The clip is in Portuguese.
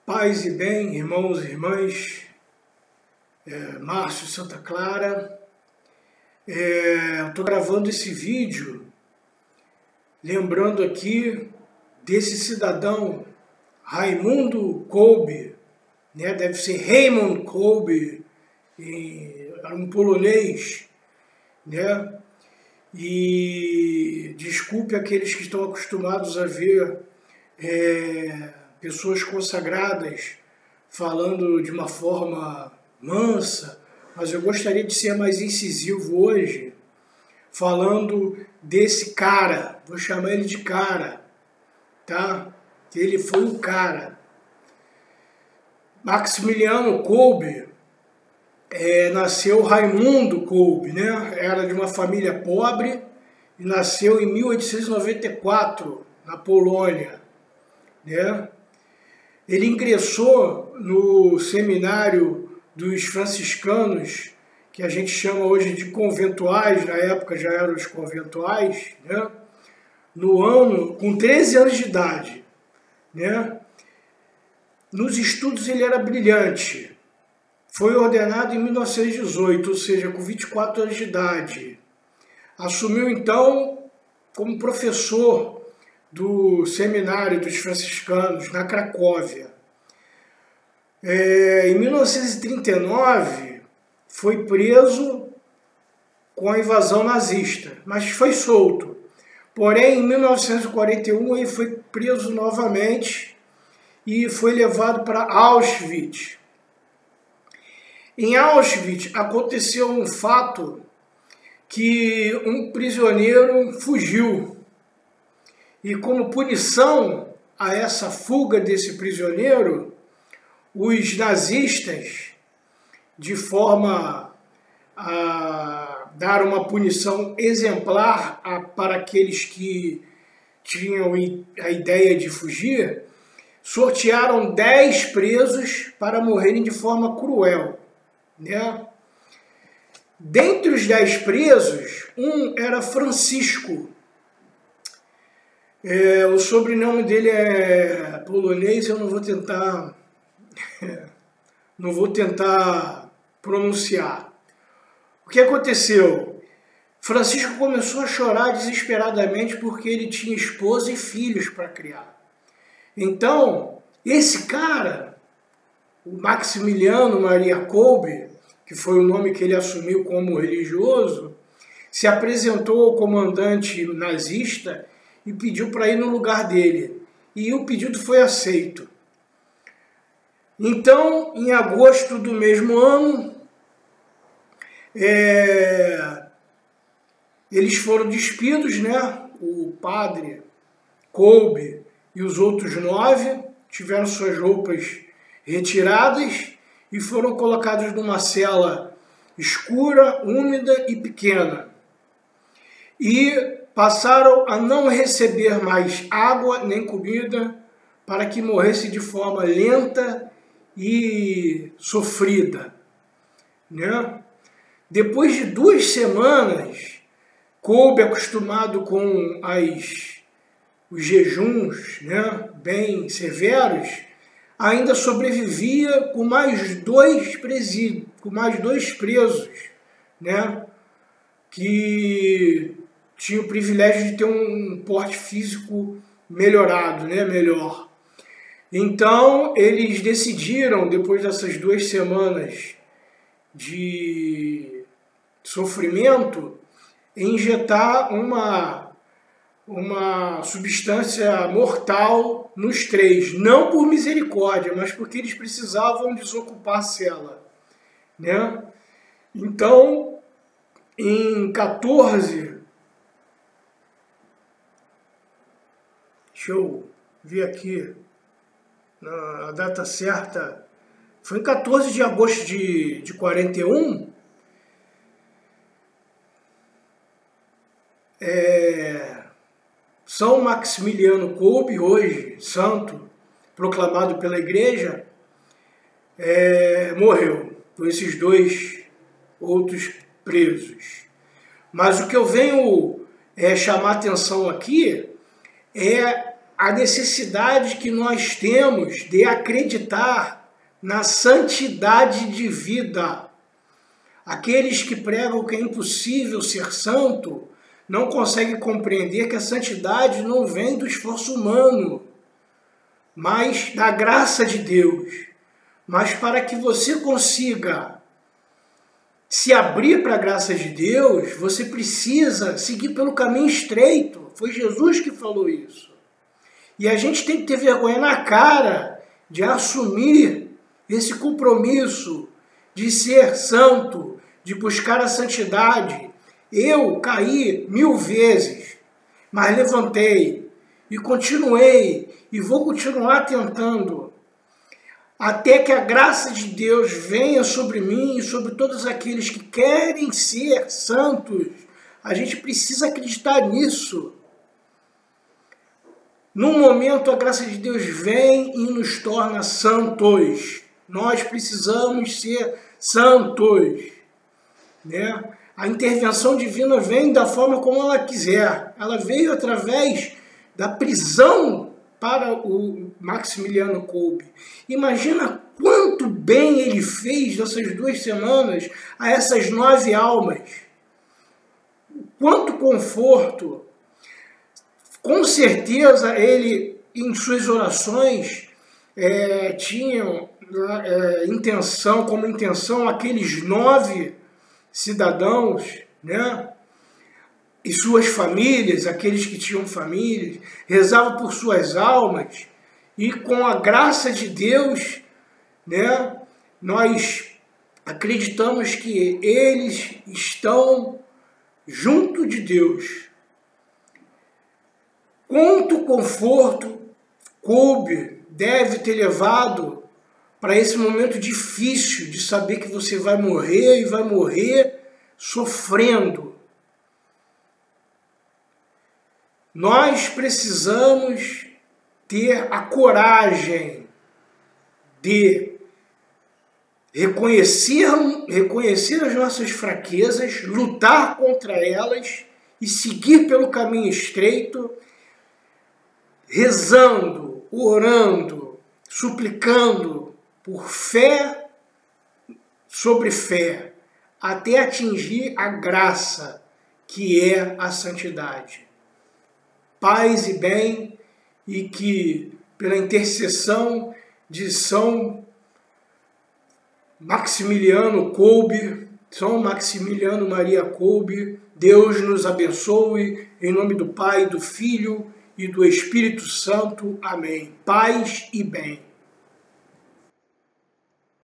Paz e bem, irmãos e irmãs, Márcio Santa Clara. Estou gravando esse vídeo lembrando aqui desse cidadão Raimundo Kolbe, né? Deve ser Raymond Kolbe, um polonês, né? E desculpe aqueles que estão acostumados a ver pessoas consagradas falando de uma forma mansa, mas eu gostaria de ser mais incisivo hoje, falando desse cara, vou chamar ele de cara, tá? Ele foi o cara. Maximiliano Kolbe nasceu Raimundo Kolbe, né? Era de uma família pobre e nasceu em 1894, na Polônia, né? Ele ingressou no seminário dos franciscanos, que a gente chama hoje de conventuais, na época já eram os conventuais, né? Com 13 anos de idade, né? Nos estudos ele era brilhante. Foi ordenado em 1918, ou seja, com 24 anos de idade. Assumiu então como professor do seminário dos franciscanos na Cracóvia. Em 1939 foi preso com a invasão nazista, mas foi solto. Porém, em 1941 ele foi preso novamente e foi levado para Auschwitz. Em Auschwitz aconteceu um fato que um prisioneiro fugiu. E como punição a essa fuga desse prisioneiro, os nazistas, de forma a dar uma punição exemplar para aqueles que tinham a ideia de fugir, sortearam 10 presos para morrerem de forma cruel, né? Dentre os 10 presos, um era Francisco. O sobrenome dele é polonês, eu não vou tentar pronunciar. O que aconteceu? Francisco começou a chorar desesperadamente porque ele tinha esposa e filhos para criar. Então, esse cara, o Maximiliano Maria Kolbe, que foi o nome que ele assumiu como religioso, se apresentou ao comandante nazista e pediu para ir no lugar dele. E o pedido foi aceito. Então, em agosto do mesmo ano, eles foram despidos, né? O padre Kolbe e os outros 9 tiveram suas roupas retiradas e foram colocados numa cela escura, úmida e pequena. E passaram a não receber mais água nem comida para que morresse de forma lenta e sofrida, né? Depois de 2 semanas, Kolbe, acostumado com os jejuns, né, bem severos, ainda sobrevivia com mais 2 presos, né, que tinha o privilégio de ter um porte físico melhorado, né, melhor. Então, eles decidiram, depois dessas 2 semanas de sofrimento, injetar uma substância mortal nos 3. Não por misericórdia, mas porque eles precisavam desocupar a cela, né? Então, em 14... Deixa eu ver aqui a data certa. Foi em 14 de agosto de 41. São Maximiliano Kolbe, hoje santo, proclamado pela igreja, morreu com esses 2 outros presos. Mas o que eu venho chamar atenção aqui é a necessidade que nós temos de acreditar na santidade de vida. Aqueles que pregam que é impossível ser santo não conseguem compreender que a santidade não vem do esforço humano, mas da graça de Deus. Mas para que você consiga se abrir para a graça de Deus, você precisa seguir pelo caminho estreito. Foi Jesus que falou isso. E a gente tem que ter vergonha na cara de assumir esse compromisso de ser santo, de buscar a santidade. Eu caí 1000 vezes, mas levantei e continuei e vou continuar tentando, até que a graça de Deus venha sobre mim e sobre todos aqueles que querem ser santos. A gente precisa acreditar nisso. Num momento, a graça de Deus vem e nos torna santos. Nós precisamos ser santos, né? A intervenção divina vem da forma como ela quiser. Ela veio através da prisão para o Maximiliano Kolbe. Imagina quanto bem ele fez nessas 2 semanas a essas 9 almas. Quanto conforto. Com certeza ele, em suas orações, tinha como intenção aqueles 9 cidadãos, né? E suas famílias, aqueles que tinham famílias, rezava por suas almas, e com a graça de Deus, né, nós acreditamos que eles estão junto de Deus. Quanto conforto Kolbe deve ter levado para esse momento difícil de saber que você vai morrer e vai morrer sofrendo. Nós precisamos ter a coragem de reconhecer as nossas fraquezas, lutar contra elas e seguir pelo caminho estreito, rezando, orando, suplicando por fé sobre fé, até atingir a graça que é a santidade. Paz e bem, e que pela intercessão de São Maximiliano Kolbe, São Maximiliano Maria Kolbe, Deus nos abençoe, em nome do Pai, do Filho e do Espírito Santo. Amém. Paz e bem.